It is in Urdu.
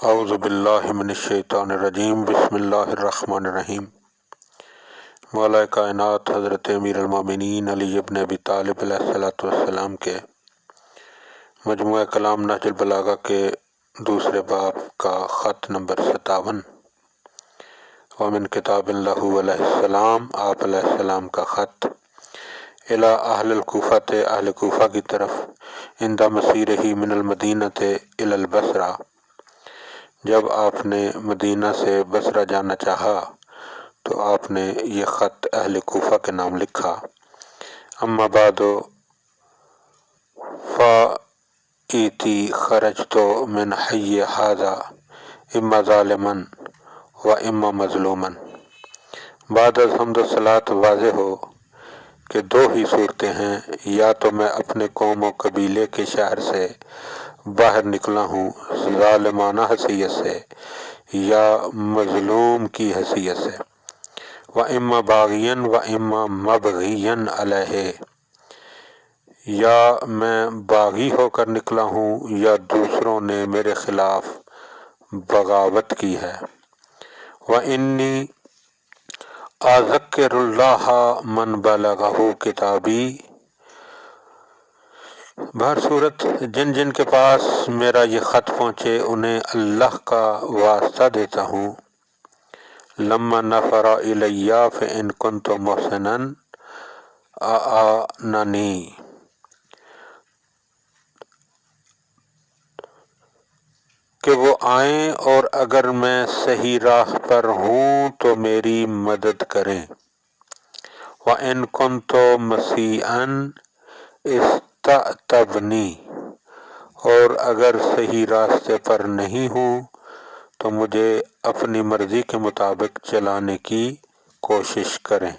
اعوذ باللہ من الشیطان الرجیم بسم اللہ الرحمن الرحیم۔ مولا کائنات حضرت امیر المومنین علی ابن ابی طالب علیہ الصلوۃ والسلام کے مجموعہ کلام نہج البلاغہ کے دوسرے باب کا خط نمبر 57 ومن کتاب اللہ علیہ السلام، آپ علیہ السلام کا خط الی اہل الکوفۃ، اہل کوفہ کی طرف، عند مسیرہ من المدینۃ الی البصرہ، جب آپ نے مدینہ سے بصرہ جانا چاہا تو آپ نے یہ خط اہل کوفہ کے نام لکھا۔ اما بعد فإیتی خرجت من حی ھذا اما ظالما و اما مظلوما۔ بعد از حمد و صلوۃ واضح ہو کہ دو ہی صورتیں ہیں، یا تو میں اپنے قوم و قبیلے کے شہر سے باہر نکلا ہوں ظالمانہ حیثیت سے یا مظلوم کی حیثیت سے، وَإِمَّا بَاغِيًا وَإِمَّا مَبْغِيًا عَلَيْهِ، یا میں باغی ہو کر نکلا ہوں یا دوسروں نے میرے خلاف بغاوت کی ہے۔ وَإِنِّي أَذْكُرُ اللَّهَ مَنْ بَلَغَهُ کتابی، بہر صورت جن جن کے پاس میرا یہ خط پہنچے انہیں اللہ کا واسطہ دیتا ہوں۔ لما نفر الی فإن كنت محسنا أعاننی، کہ وہ آئیں اور اگر میں صحیح راہ پر ہوں تو میری مدد کریں۔ وإن كنت مسیئا استعتبنی، اور اگر صحیح راستے پر نہیں ہوں تو مجھے اپنی مرضی کے مطابق چلانے کی کوشش کریں۔